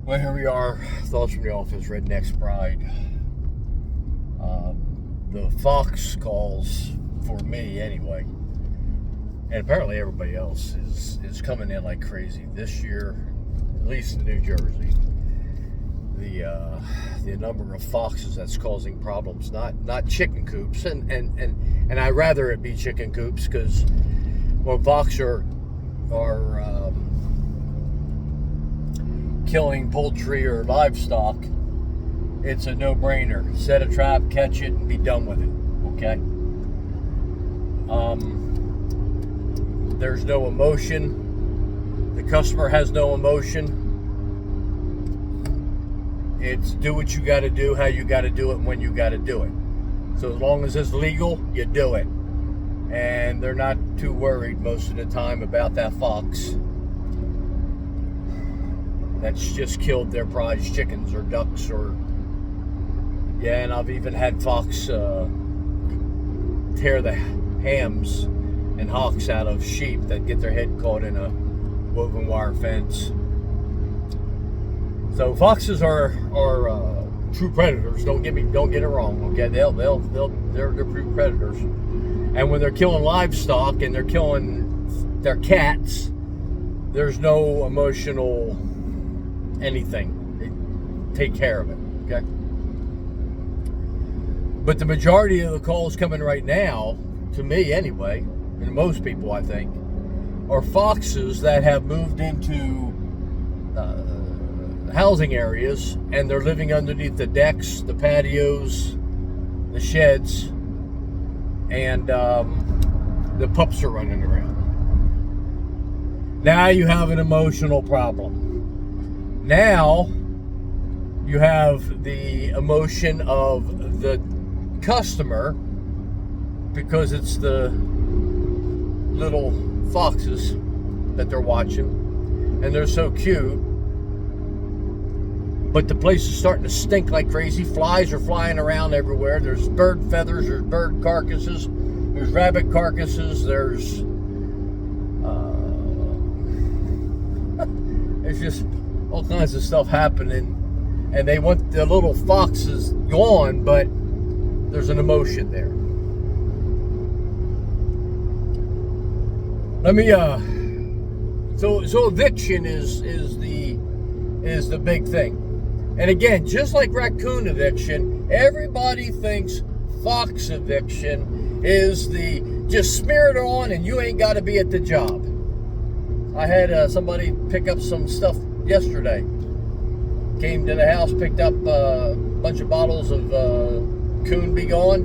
Well, here we are. Thoughts from the office, Redneck's Pride. The Fox calls, for me anyway, and apparently everybody else is coming in like crazy this year, at least in New Jersey. The number of foxes that's causing problems, not chicken coops, and I'd rather it be chicken coops, because when foxes are killing poultry or livestock, it's a no-brainer. Set a trap, catch it, and be done with it. Okay. There's no emotion. The customer has no emotion. It's do what you got to do, how you got to do it, and when you got to do it. So as long as it's legal, you do it. And they're not too worried most of the time about that fox that's just killed their prize chickens or ducks or... Yeah, and I've even had fox tear the hams and hocks out of sheep that get their head caught in a woven wire fence. So foxes are true predators. Don't get it wrong. Okay, they're true predators. And when they're killing livestock and they're killing their cats, there's no emotional anything. They take care of it. Okay. But the majority of the calls coming right now, to me anyway, and most people I think, are foxes that have moved into housing areas, and they're living underneath the decks, the patios, the sheds, and the pups are running around. Now you have an emotional problem. Now you have the emotion of the customer, because it's the little foxes that they're watching, and they're so cute. But the place is starting to stink like crazy. Flies are flying around everywhere. There's bird feathers, there's bird carcasses, there's rabbit carcasses, there's just all kinds of stuff happening. And they want the little foxes gone, but there's an emotion there. So eviction is the big thing. And again, just like raccoon eviction, everybody thinks fox eviction is the just smear it on and you ain't got to be at the job. I had somebody pick up some stuff yesterday. Came to the house, picked up a bunch of bottles of Coon Be Gone,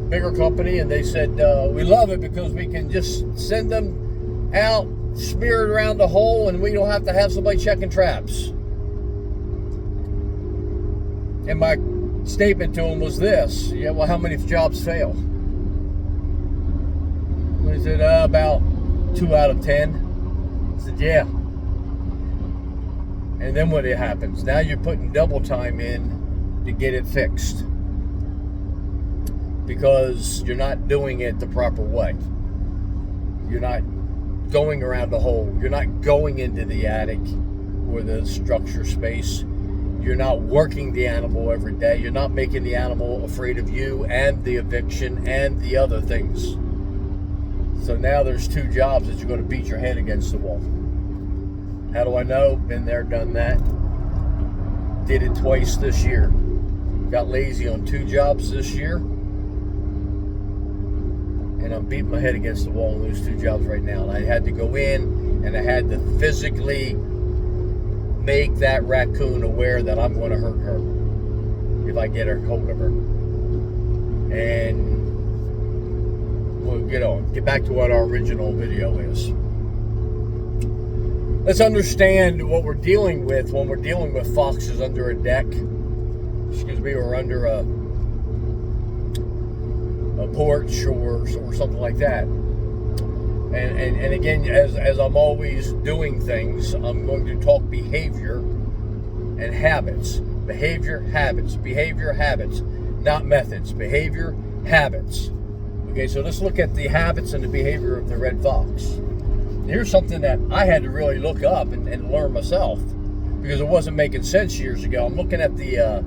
bigger company, and they said, we love it because we can just send them out, smear it around the hole, and we don't have to have somebody checking traps. And my statement to him was this: yeah, well, how many jobs fail? He said, about 2 out of 10. I said, yeah. And then what happens? Now you're putting double time in to get it fixed, because you're not doing it the proper way. You're not going around the hole. You're not going into the attic or the structure space. You're not working the animal every day. You're not making the animal afraid of you and the eviction and the other things. So now there's 2 jobs that you're going to beat your head against the wall. How do I know? Been there, done that. Did it twice this year. Got lazy on 2 jobs this year. And I'm beating my head against the wall on those 2 jobs right now. And I had to go in and I had to physically make that raccoon aware that I'm going to hurt her if I get a hold of her. And we'll get back to what our original video is. Let's understand what we're dealing with when we're dealing with foxes under a deck. Excuse me, or under a porch or something like that. And again, as I'm always doing things, I'm going to talk behavior and habits. Behavior, habits, not methods. Behavior, habits. Okay, so let's look at the habits and the behavior of the red fox. Here's something that I had to really look up and learn myself. because it wasn't making sense years ago. I'm looking at the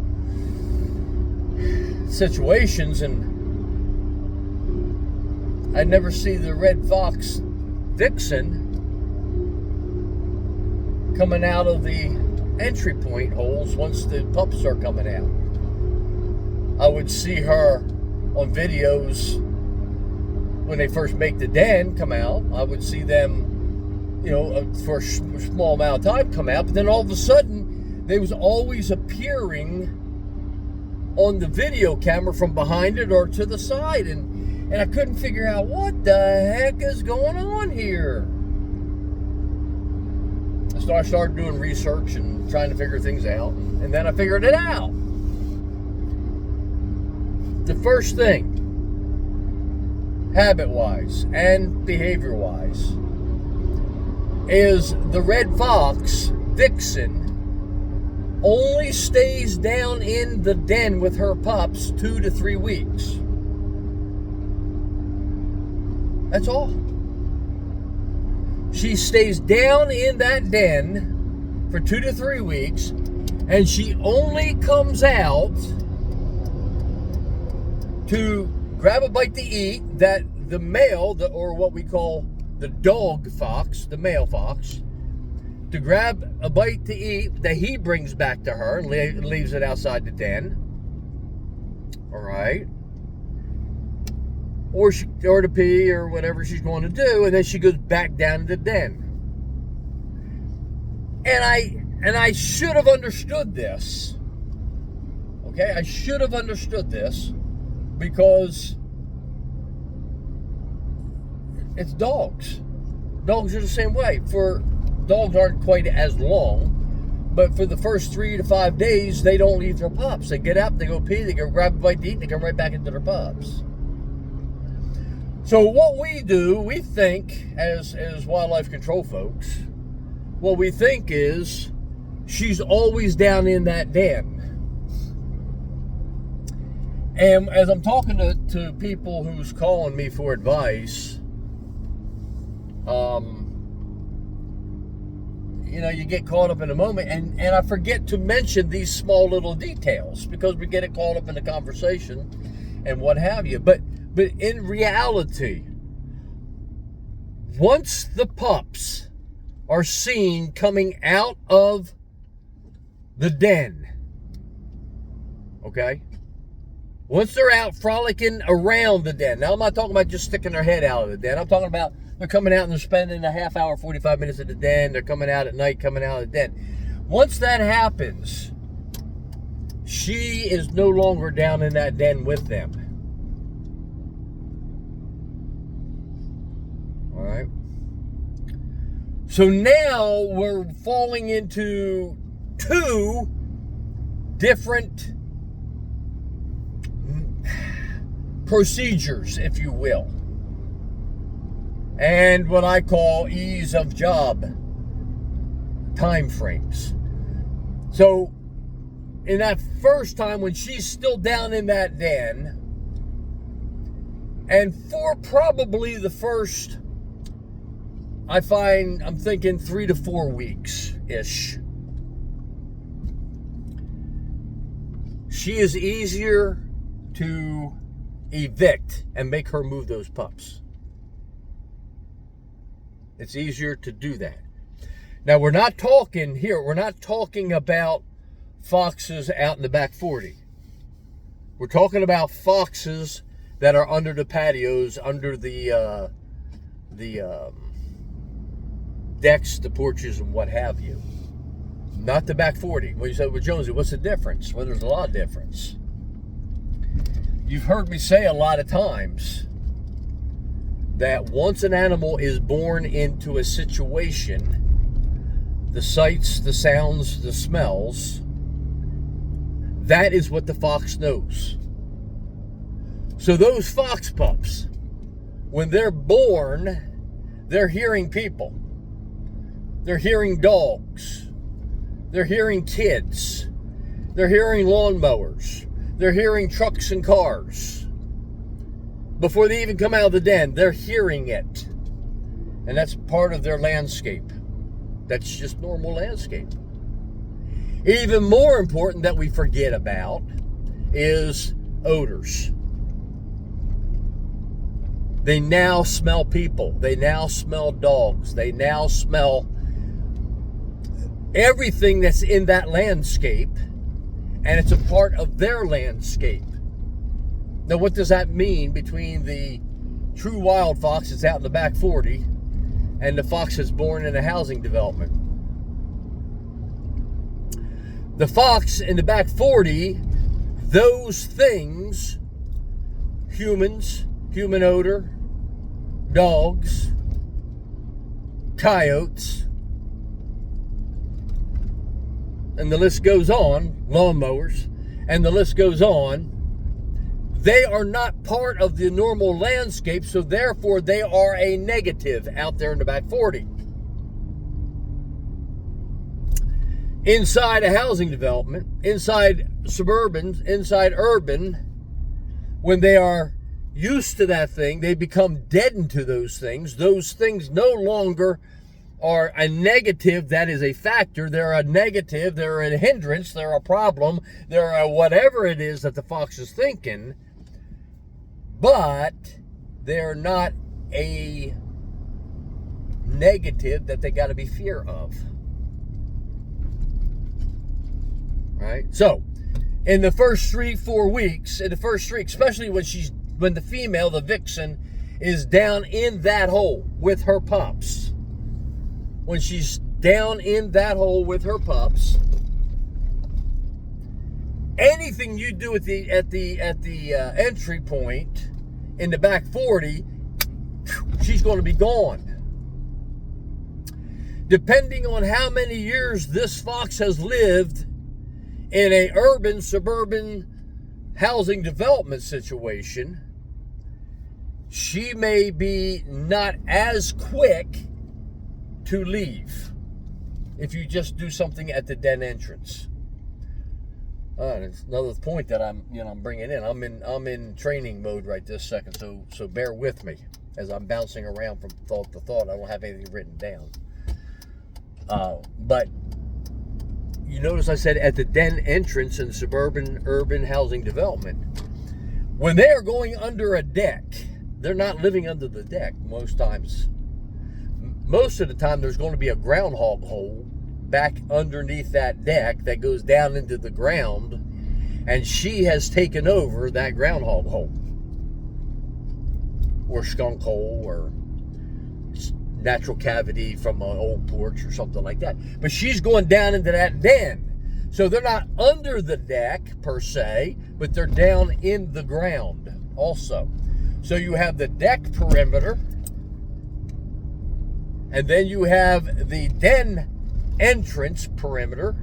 situations, and I never see the red fox vixen coming out of the entry point holes once the pups are coming out. I would see her on videos when they first make the den come out. I would see them, for a small amount of time come out, but then all of a sudden they was always appearing on the video camera from behind it or to the side, and I couldn't figure out what the heck is going on here. So I started doing research and trying to figure things out, and then I figured it out. The first thing, habit-wise and behavior-wise, is the red fox vixen only stays down in the den with her pups 2 to 3 weeks. That's all. She stays down in that den for 2 to 3 weeks, and she only comes out to grab a bite to eat that the male, or what we call the dog fox, the male fox, to grab a bite to eat that he brings back to her and leaves it outside the den. All right. Or to pee or whatever she's going to do, and then she goes back down to the den. And I should have understood this. Okay, I should have understood this, because it's dogs. Dogs are the same way. Dogs aren't quite as long, but for the first 3 to 5 days, they don't leave their pups. They get up, they go pee, they go grab a bite to eat, and they come right back into their pups. So what we do, we think, as wildlife control folks, what we think is she's always down in that den. And as I'm talking to people who's calling me for advice, you get caught up in a moment, and I forget to mention these small little details because we get it caught up in the conversation and what have you. But in reality, once the pups are seen coming out of the den, okay? Once they're out frolicking around the den. Now, I'm not talking about just sticking their head out of the den. I'm talking about they're coming out and they're spending a half hour, 45 minutes at the den. They're coming out at night, coming out of the den. Once that happens, she is no longer down in that den with them. All right? So now we're falling into 2 different procedures, if you will, and what I call ease of job time frames. So in that first time when she's still down in that den, and for probably the first, I'm thinking 3 to 4 weeks-ish, she is easier to evict and make her move those pups. It's easier to do that. Now, we're not talking about foxes out in the back 40. We're talking about foxes that are under the patios, under the decks, the porches, and what have you. Not the back 40. Well, you said, well, Jonesy, what's the difference? Well, there's a lot of difference. You've heard me say a lot of times that once an animal is born into a situation, the sights, the sounds, the smells, that is what the fox knows. So those fox pups, when they're born, they're hearing people. They're hearing dogs. They're hearing kids. They're hearing lawnmowers. They're hearing trucks and cars. Before they even come out of the den, they're hearing it. And that's part of their landscape. That's just normal landscape. Even more important that we forget about is odors. They now smell people. They now smell dogs. They now smell everything that's in that landscape, and it's a part of their landscape. Now, what does that mean between the true wild fox that's out in the back 40 and the fox that's born in a housing development? The fox in the back 40, those things, humans, human odor, dogs, coyotes, and the list goes on, lawnmowers, and the list goes on. They are not part of the normal landscape, so therefore they are a negative out there in the back 40. Inside a housing development, inside suburban, inside urban, when they are used to that thing, they become deadened to those things. Those things no longer are a negative that is a factor. They're a negative, they're a hindrance, they're a problem, they're a whatever it is that the fox is thinking, but they're not a negative that they got to be fear of. Right? So, in the first 3-4 weeks, especially when the female, the vixen, is down in that hole with her pups. When she's down in that hole with her pups, anything you do at the entry point in the back 40, she's going to be gone. Depending on how many years this fox has lived in a urban, suburban housing development situation, she may be not as quick to leave if you just do something at the den entrance. It's another point that I'm bringing in. I'm in training mode right this second, so bear with me as I'm bouncing around from thought to thought. I don't have anything written down. But you notice I said at the den entrance in suburban urban housing development. When they are going under a deck, they're not living under the deck most times. Most of the time, there's going to be a groundhog hole back underneath that deck that goes down into the ground, and she has taken over that groundhog hole, or skunk hole, or natural cavity from an old porch or something like that. But she's going down into that den. So they're not under the deck per se, but they're down in the ground also. So you have the deck perimeter, and then you have the den entrance perimeter,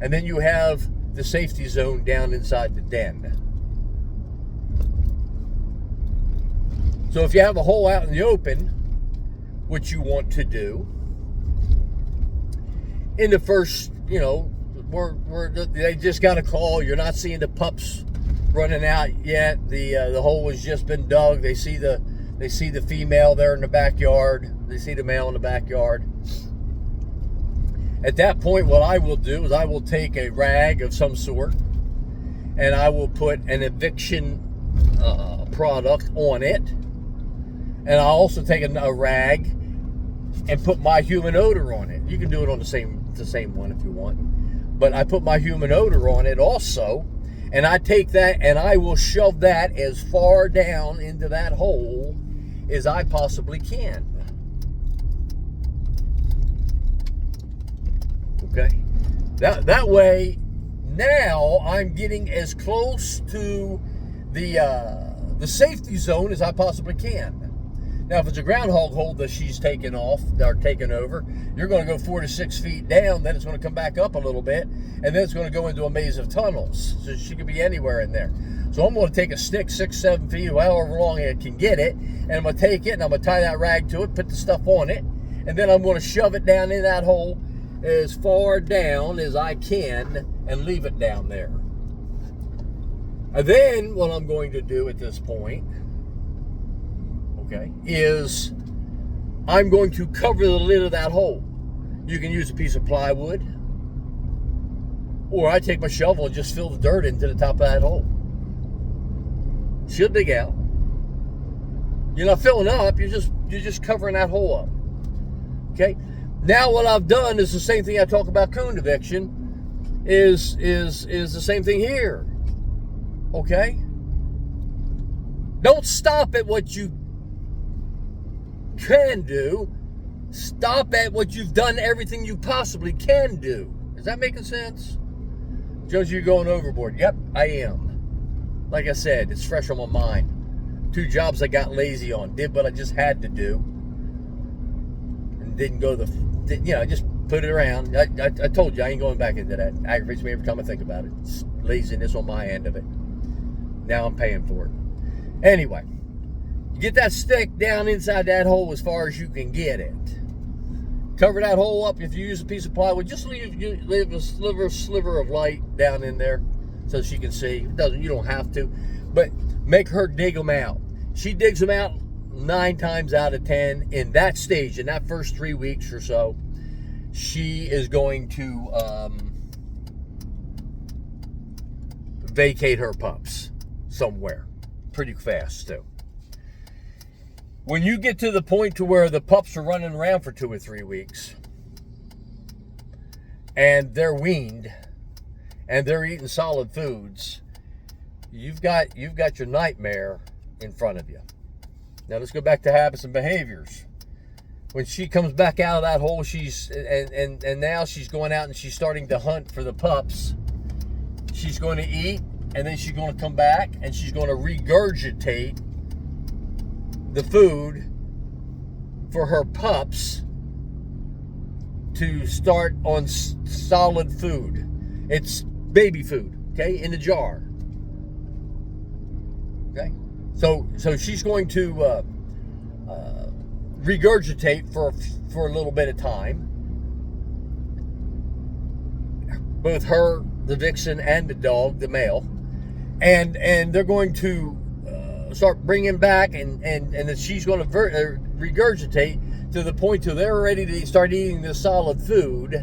and then you have the safety zone down inside the den. So if you have a hole out in the open, which you want to do, in the first, they just got a call, you're not seeing the pups running out yet, the hole has just been dug, they see the female there in the backyard, they see the male in the backyard. At that point, what I will do is I will take a rag of some sort, and I will put an eviction product on it, and I'll also take a rag and put my human odor on it. You can do it on the same one if you want, but I put my human odor on it also, and I take that and I will shove that as far down into that hole as I possibly can. Okay, that way, now I'm getting as close to the safety zone as I possibly can. Now, if it's a groundhog hole that she's taken off or taken over, you're going to go 4 to 6 feet down. Then it's going to come back up a little bit, and then it's going to go into a maze of tunnels. So she could be anywhere in there. So I'm going to take a stick 6-7 feet, however long it can get it, and I'm going to take it and I'm going to tie that rag to it, put the stuff on it, and then I'm going to shove it down in that hole as far down as I can and leave it down there. And then what I'm going to do at this point, okay, is I'm going to cover the lid of that hole. You can use a piece of plywood. Or I take my shovel and just fill the dirt into the top of that hole. She'll dig out. You're not filling up, you're just covering that hole up. Okay? Now what I've done is the same thing I talk about coon eviction is the same thing here. Okay? Don't stop at what you can do. Stop at what you've done everything you possibly can do. Is that making sense? Jones, you're going overboard. Yep, I am. Like I said, it's fresh on my mind. 2 jobs I got lazy on. Did what I just had to do. And didn't go just put it around. I told you, I ain't going back into that. Aggravates me every time I think about it. It's laziness on my end of it. Now I'm paying for it. Anyway, you get that stick down inside that hole as far as you can get it. Cover that hole up. If you use a piece of plywood, just leave a sliver of light down in there so she can see. You don't have to, but make her dig them out. She digs them out 9 times out of 10 in that stage, in that first 3 weeks or so. She is going to vacate her pups somewhere pretty fast too. When you get to the point to where the pups are running around for 2 or 3 weeks and they're weaned and they're eating solid foods, you've got your nightmare in front of you. Now let's go back to habits and behaviors. When she comes back out of that hole, and now she's going out and she's starting to hunt for the pups. She's going to eat, and then she's going to come back and she's going to regurgitate the food for her pups to start on solid food. It's baby food, okay, in the jar. Okay, so she's going to regurgitate for a little bit of time. Both her, the vixen, and the dog, the male, and they're going to start bringing back, and then she's going to regurgitate to the point till they're ready to start eating the solid food,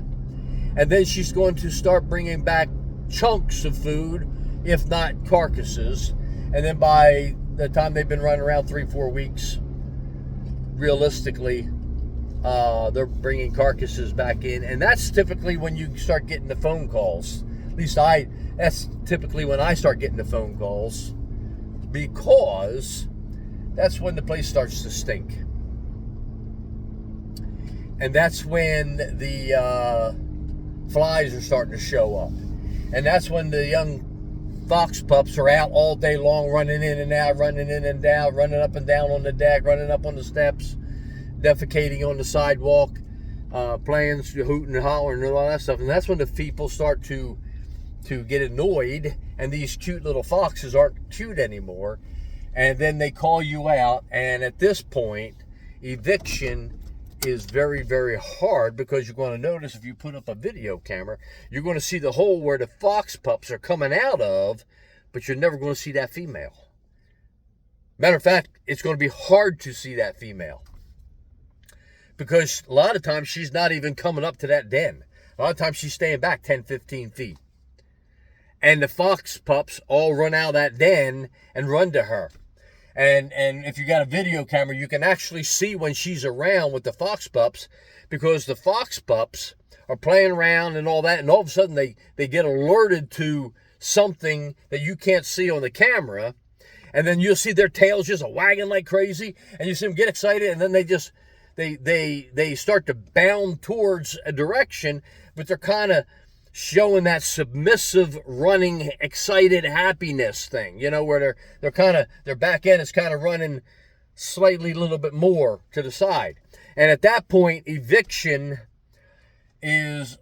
and then she's going to start bringing back chunks of food, if not carcasses, and then by the time they've been running around 3-4 weeks, realistically, they're bringing carcasses back in, and that's typically when you start getting the phone calls. At least that's typically when I start getting the phone calls, because that's when the place starts to stink. And that's when the flies are starting to show up. And that's when the young fox pups are out all day long, running in and out, running in and out, running up and down on the deck, running up on the steps, defecating on the sidewalk, playing, hooting and hollering and all that stuff. And that's when the people start to get annoyed, and these cute little foxes aren't cute anymore, and then they call you out. And at this point, eviction is very, very hard, because you're going to notice, if you put up a video camera, you're going to see the hole where the fox pups are coming out of, but you're never going to see that female. Matter of fact, it's going to be hard to see that female, because a lot of times she's not even coming up to that den. A lot of times she's staying back 10-15 feet. And the fox pups all run out of that den and run to her. And if you got a video camera, you can actually see when she's around with the fox pups, because the fox pups are playing around and all that, and all of a sudden they get alerted to something that you can't see on the camera, and then you'll see their tails just wagging like crazy, and you see them get excited, and then they start to bound towards a direction, but they're kind of showing that submissive, running, excited happiness thing, where their back end is kind of running slightly a little bit more to the side. And at that point, eviction is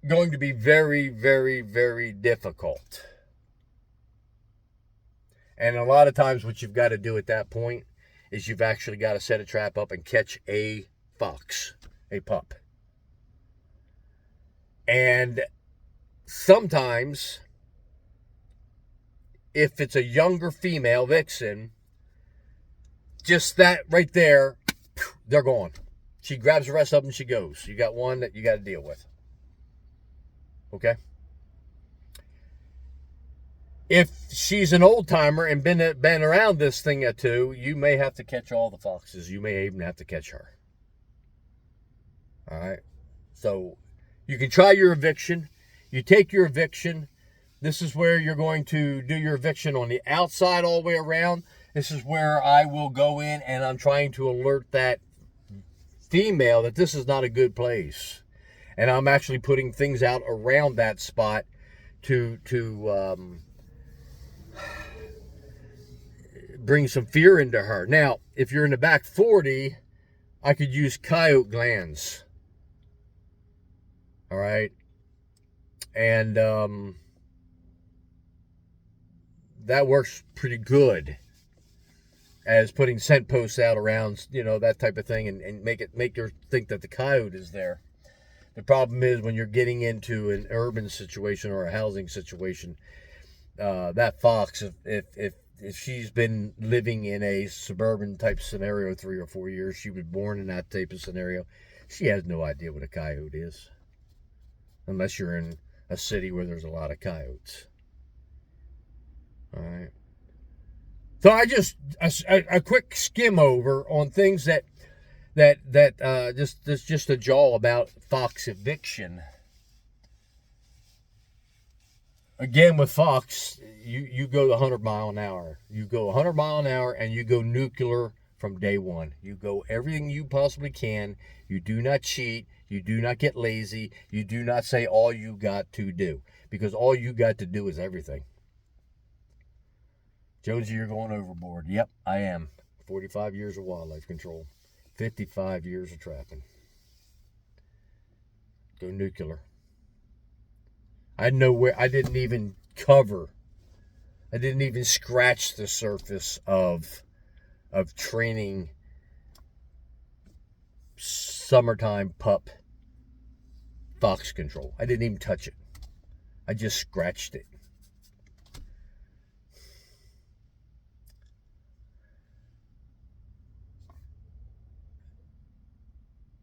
going to be very, very, very difficult. And a lot of times what you've got to do at that point is you've actually got to set a trap up and catch a fox, a pup. And sometimes, if it's a younger female vixen, just that right there, they're gone. She grabs the rest of them and she goes. You got one that you got to deal with. Okay? if she's an old timer and been around this thing or two, you may have to catch all the foxes. You may even have to catch her. All right. So you can try your eviction. You take your eviction. This is where you're going to do your eviction on the outside all the way around. This is where I will go in and I'm trying to alert that female that this is not a good place. And I'm actually putting things out around that spot to bring some fear into her. Now, if you're in the back 40, I could use coyote glands. All right. And that works pretty good as putting scent posts out around, that type of thing, and make her think that the coyote is there. The problem is when you're getting into an urban situation or a housing situation, that fox, if she's been living in a suburban type scenario 3 or 4 years, she was born in that type of scenario, she has no idea what a coyote is. Unless you're in a city where there's a lot of coyotes. All right. So I just, a quick skim over on things that just a jaw about fox eviction. Again, with fox, you go 100 mile an hour. You go 100 mile an hour and you go nuclear from day one. You go everything you possibly can. You do not cheat. You do not get lazy. You do not say all you got to do, because all you got to do is everything. Jonesy, you're going overboard. Yep, I am. 45 years of wildlife control. 55 years of trapping. Go nuclear. I didn't even cover. I didn't even scratch the surface of training summertime pup fox control. I didn't even touch it. I just scratched it.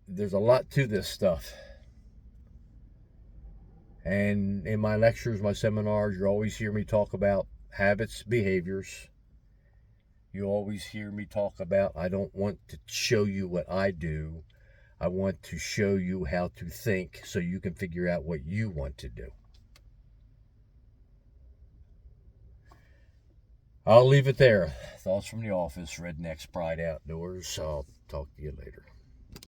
There's a lot to this stuff. And in my lectures, my seminars, you always hear me talk about habits, behaviors. You always hear me talk about, I don't want to show you what I do. I want to show you how to think so you can figure out what you want to do. I'll leave it there. Thoughts from the office, Redneck's Pride Outdoors. I'll talk to you later.